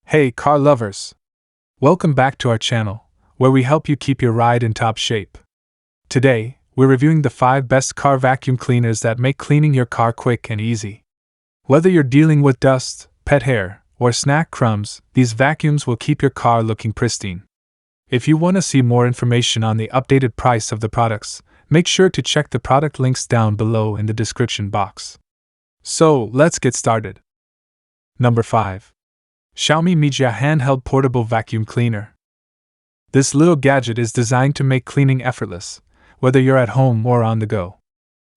Hey, car lovers! Welcome back to our channel, where we help you keep your ride in top shape. Today, we're reviewing the 5 best car vacuum cleaners that make cleaning your car quick and easy. Whether you're dealing with dust, pet hair, or snack crumbs, these vacuums will keep your car looking pristine. If you want to see more information on the updated price of the products, make sure to check the product links down below in the description box. So, let's get started. Number 5. Xiaomi MIJIA Handheld Portable Vacuum Cleaner. This little gadget is designed to make cleaning effortless, whether you're at home or on the go.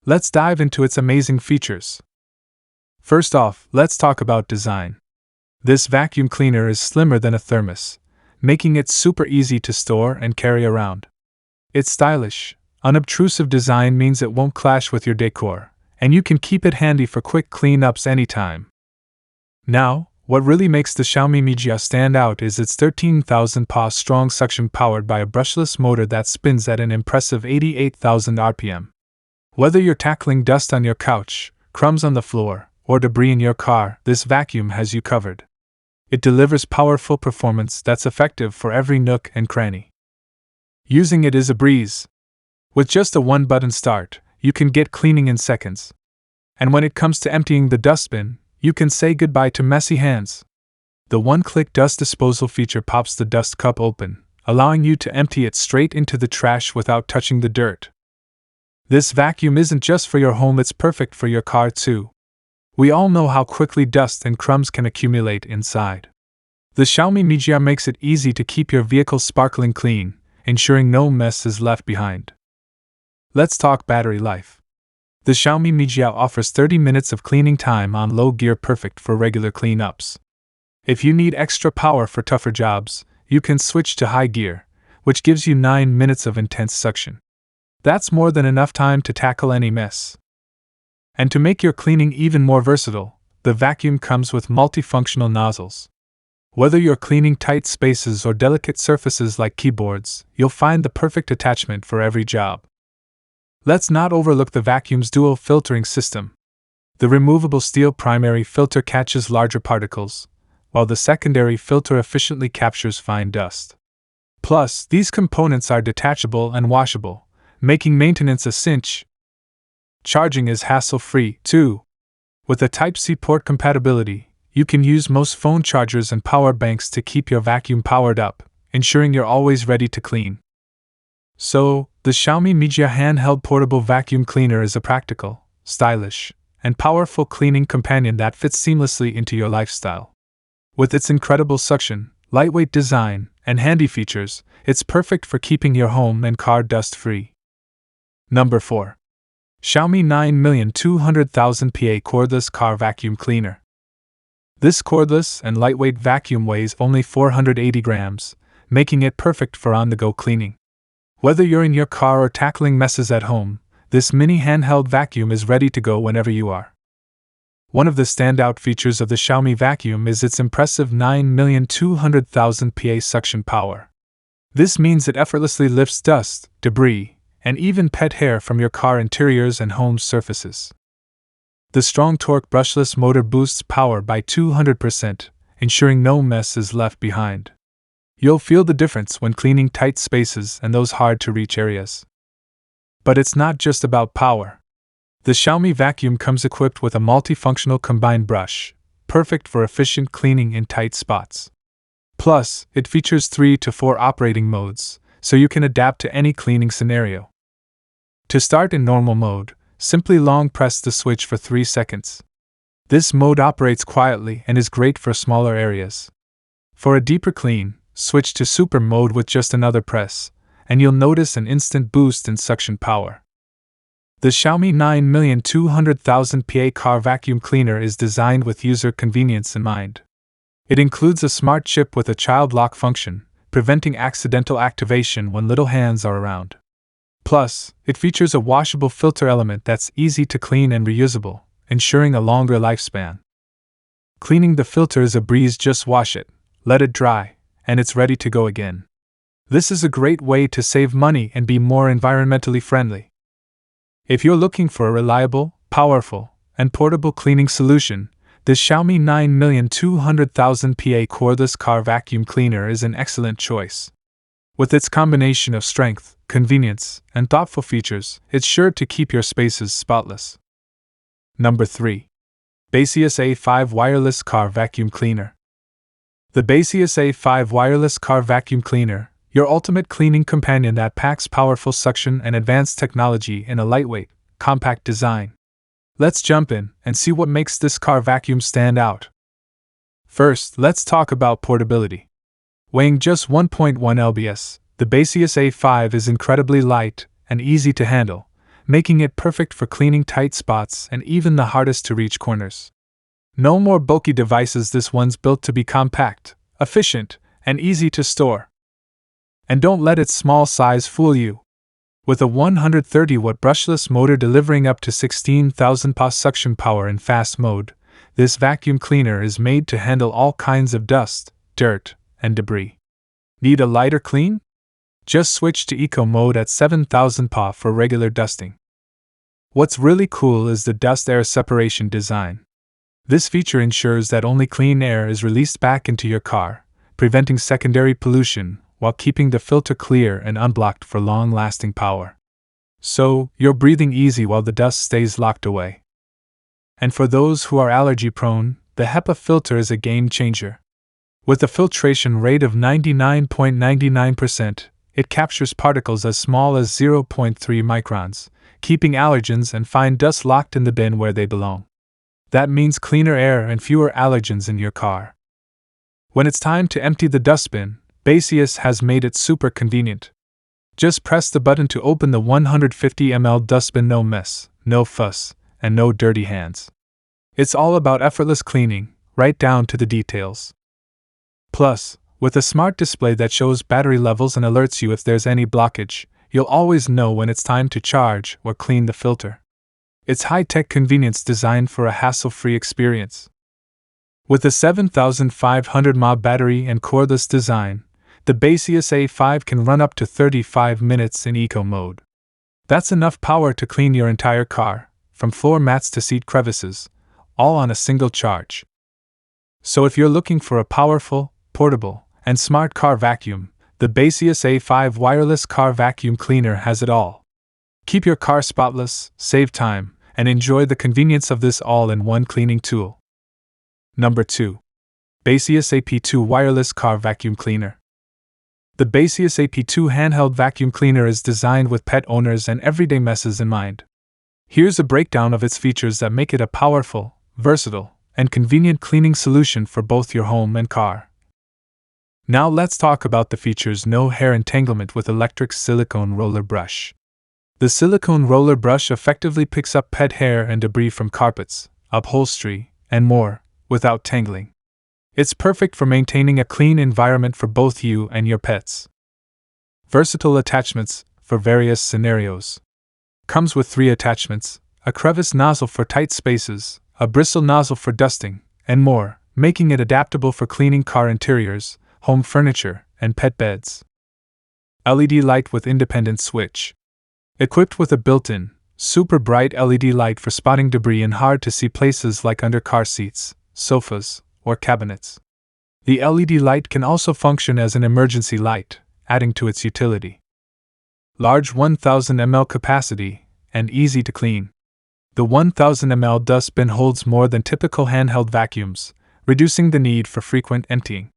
Let's dive into its amazing features. First off, let's talk about design. This vacuum cleaner is slimmer than a thermos, making it super easy to store and carry around. Its stylish, unobtrusive design means it won't clash with your decor, and you can keep it handy for quick cleanups anytime. Now, what really makes the Xiaomi MIJIA stand out is its 13,000 PA strong suction powered by a brushless motor that spins at an impressive 88,000 RPM. Whether you're tackling dust on your couch, crumbs on the floor, or debris in your car, this vacuum has you covered. It delivers powerful performance that's effective for every nook and cranny. Using it is a breeze. With just a one-button start, you can get cleaning in seconds. And when it comes to emptying the dustbin, you can say goodbye to messy hands. The one-click dust disposal feature pops the dust cup open, allowing you to empty it straight into the trash without touching the dirt. This vacuum isn't just for your home, it's perfect for your car too. We all know how quickly dust and crumbs can accumulate inside. The Xiaomi MIJIA makes it easy to keep your vehicle sparkling clean, ensuring no mess is left behind. Let's talk battery life. The Xiaomi MIJIA offers 30 minutes of cleaning time on low gear, perfect for regular cleanups. If you need extra power for tougher jobs, you can switch to high gear, which gives you 9 minutes of intense suction. That's more than enough time to tackle any mess. And to make your cleaning even more versatile, the vacuum comes with multifunctional nozzles. Whether you're cleaning tight spaces or delicate surfaces like keyboards, you'll find the perfect attachment for every job. Let's not overlook the vacuum's dual filtering system. The removable steel primary filter catches larger particles, while the secondary filter efficiently captures fine dust. Plus, these components are detachable and washable, making maintenance a cinch. Charging is hassle-free, too. With a Type-C port compatibility, you can use most phone chargers and power banks to keep your vacuum powered up, ensuring you're always ready to clean. So, the Xiaomi MIJIA Handheld Portable Vacuum Cleaner is a practical, stylish, and powerful cleaning companion that fits seamlessly into your lifestyle. With its incredible suction, lightweight design, and handy features, it's perfect for keeping your home and car dust-free. Number 4. Xiaomi 9,200,000 PA Cordless Car Vacuum Cleaner. This cordless and lightweight vacuum weighs only 480 grams, making it perfect for on-the-go cleaning. Whether you're in your car or tackling messes at home, this mini handheld vacuum is ready to go whenever you are. One of the standout features of the Xiaomi vacuum is its impressive 9,200,000 PA suction power. This means it effortlessly lifts dust, debris, and even pet hair from your car interiors and home surfaces. The strong torque brushless motor boosts power by 200%, ensuring no mess is left behind. You'll feel the difference when cleaning tight spaces and those hard-to-reach areas. But it's not just about power. The Xiaomi vacuum comes equipped with a multifunctional combined brush, perfect for efficient cleaning in tight spots. Plus, it features 3 to 4 operating modes, so you can adapt to any cleaning scenario. To start in normal mode, simply long press the switch for 3 seconds. This mode operates quietly and is great for smaller areas. For a deeper clean, switch to super mode with just another press, and you'll notice an instant boost in suction power. The Xiaomi 9,200,000 PA car vacuum cleaner is designed with user convenience in mind. It includes a smart chip with a child lock function, preventing accidental activation when little hands are around. Plus, it features a washable filter element that's easy to clean and reusable, ensuring a longer lifespan. Cleaning the filter is a breeze, just wash it, let it dry, and it's ready to go again. This is a great way to save money and be more environmentally friendly. If you're looking for a reliable, powerful, and portable cleaning solution, this Xiaomi 9,200,000 PA cordless car vacuum cleaner is an excellent choice. With its combination of strength, convenience, and thoughtful features, it's sure to keep your spaces spotless. Number 3. Baseus A5 Wireless Car Vacuum Cleaner. The Baseus A5 Wireless Car Vacuum Cleaner, your ultimate cleaning companion that packs powerful suction and advanced technology in a lightweight, compact design. Let's jump in and see what makes this car vacuum stand out. First, let's talk about portability. Weighing just 1.1 lbs, the Baseus A5 is incredibly light and easy to handle, making it perfect for cleaning tight spots and even the hardest to reach corners. No more bulky devices, this one's built to be compact, efficient, and easy to store. And don't let its small size fool you. With a 130-watt brushless motor delivering up to 16,000 PA suction power in fast mode, this vacuum cleaner is made to handle all kinds of dust, dirt, and debris. Need a lighter clean? Just switch to Eco mode at 7,000 PA for regular dusting. What's really cool is the dust-air separation design. This feature ensures that only clean air is released back into your car, preventing secondary pollution while keeping the filter clear and unblocked for long-lasting power. So, you're breathing easy while the dust stays locked away. And for those who are allergy-prone, the HEPA filter is a game-changer. With a filtration rate of 99.99%, it captures particles as small as 0.3 microns, keeping allergens and fine dust locked in the bin where they belong. That means cleaner air and fewer allergens in your car. When it's time to empty the dustbin, Baseus has made it super convenient. Just press the button to open the 150 ml dustbin. No mess, no fuss, and no dirty hands. It's all about effortless cleaning, right down to the details. Plus, with a smart display that shows battery levels and alerts you if there's any blockage, you'll always know when it's time to charge or clean the filter. It's high-tech convenience designed for a hassle-free experience. With a 7,500 mAh battery and cordless design, the Baseus A5 can run up to 35 minutes in Eco mode. That's enough power to clean your entire car, from floor mats to seat crevices, all on a single charge. So if you're looking for a powerful, portable, and smart car vacuum, the Baseus A5 Wireless Car Vacuum Cleaner has it all. Keep your car spotless, save time, and enjoy the convenience of this all-in-one cleaning tool. Number 2. Baseus AP2 Wireless Car Vacuum Cleaner. The Baseus AP2 handheld vacuum cleaner is designed with pet owners and everyday messes in mind. Here's a breakdown of its features that make it a powerful, versatile, and convenient cleaning solution for both your home and car. Now let's talk about the features. No hair entanglement with electric silicone roller brush. The silicone roller brush effectively picks up pet hair and debris from carpets, upholstery, and more, without tangling. It's perfect for maintaining a clean environment for both you and your pets. Versatile attachments for various scenarios. Comes with 3 attachments, a crevice nozzle for tight spaces, a bristle nozzle for dusting, and more, making it adaptable for cleaning car interiors, home furniture, and pet beds. LED light with independent switch. Equipped with a built-in, super bright LED light for spotting debris in hard-to-see places like under car seats, sofas, or cabinets. The LED light can also function as an emergency light, adding to its utility. Large 1000 ml capacity, and easy to clean. The 1000 ml dustbin holds more than typical handheld vacuums, reducing the need for frequent emptying.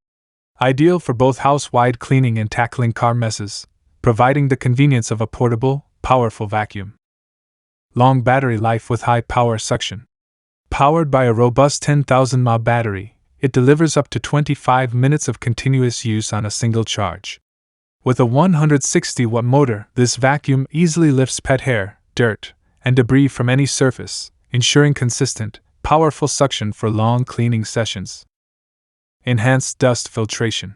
Ideal for both house-wide cleaning and tackling car messes, providing the convenience of a portable, powerful vacuum. Long battery life with high power suction. Powered by a robust 10,000 mAh battery, it delivers up to 25 minutes of continuous use on a single charge. With a 160-watt motor, this vacuum easily lifts pet hair, dirt, and debris from any surface, ensuring consistent, powerful suction for long cleaning sessions. Enhanced dust filtration.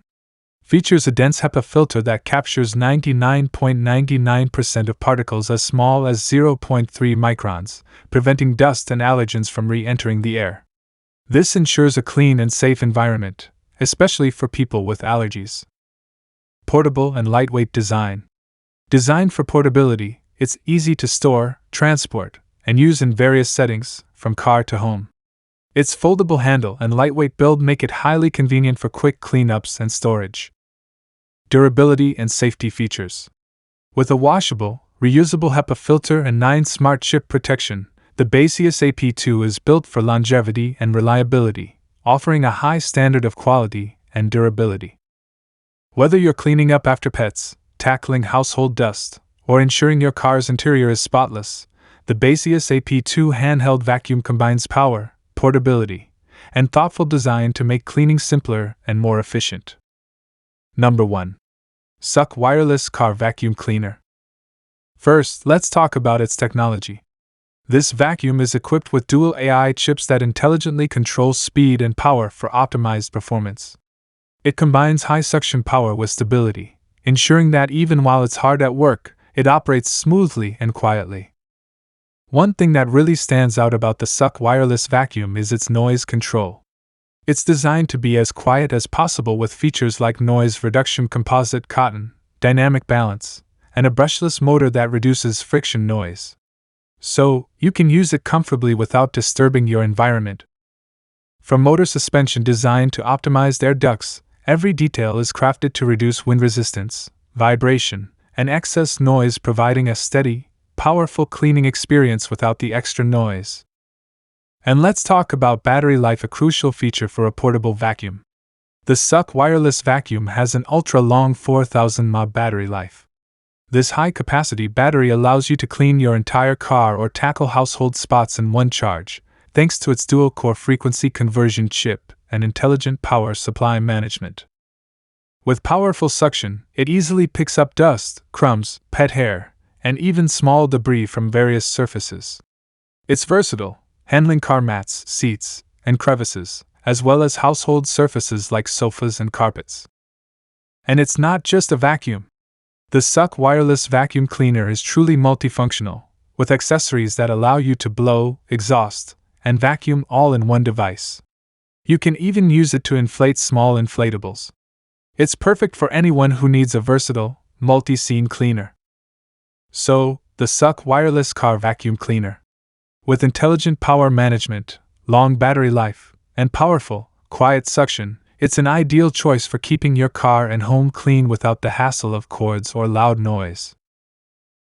Features a dense HEPA filter that captures 99.99% of particles as small as 0.3 microns, preventing dust and allergens from re-entering the air. This ensures a clean and safe environment, especially for people with allergies. Portable and lightweight design. Designed for portability, it's easy to store, transport, and use in various settings, from car to home. Its foldable handle and lightweight build make it highly convenient for quick cleanups and storage. Durability and safety features. With a washable, reusable HEPA filter and 9 smart chip protection, the Baseus AP2 is built for longevity and reliability, offering a high standard of quality and durability. Whether you're cleaning up after pets, tackling household dust, or ensuring your car's interior is spotless, the Baseus AP2 handheld vacuum combines power, portability, and thoughtful design to make cleaning simpler and more efficient. Number 1. Szuk Wireless Car Vacuum Cleaner. First, let's talk about its technology. This vacuum is equipped with dual AI chips that intelligently control speed and power for optimized performance. It combines high suction power with stability, ensuring that even while it's hard at work, it operates smoothly and quietly. One thing that really stands out about the Szuk wireless vacuum is its noise control. It's designed to be as quiet as possible with features like noise reduction composite cotton, dynamic balance, and a brushless motor that reduces friction noise. So, you can use it comfortably without disturbing your environment. From motor suspension designed to optimized air ducts, every detail is crafted to reduce wind resistance, vibration, and excess noise, providing a steady, powerful cleaning experience without the extra noise. And let's talk about battery life, a crucial feature for a portable vacuum. The Szuk wireless vacuum has an ultra-long 4000 mAh battery life. This high-capacity battery allows you to clean your entire car or tackle household spots in one charge, thanks to its dual-core frequency conversion chip and intelligent power supply management. With powerful suction, it easily picks up dust, crumbs, pet hair, and even small debris from various surfaces. It's versatile, handling car mats, seats, and crevices, as well as household surfaces like sofas and carpets. And it's not just a vacuum. The Szuk wireless vacuum cleaner is truly multifunctional, with accessories that allow you to blow, exhaust, and vacuum all in one device. You can even use it to inflate small inflatables. It's perfect for anyone who needs a versatile, multi-scene cleaner. So, the Szuk wireless car vacuum cleaner. With intelligent power management, long battery life, and powerful, quiet suction, it's an ideal choice for keeping your car and home clean without the hassle of cords or loud noise.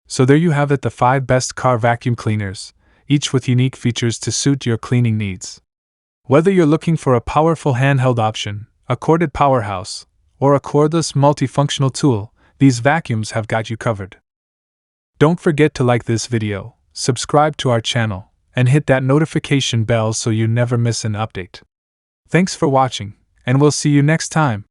So there you have it, the 5 best car vacuum cleaners, each with unique features to suit your cleaning needs. Whether you're looking for a powerful handheld option, a corded powerhouse, or a cordless multifunctional tool, these vacuums have got you covered. Don't forget to like this video, subscribe to our channel, and hit that notification bell so you never miss an update. Thanks for watching, and we'll see you next time.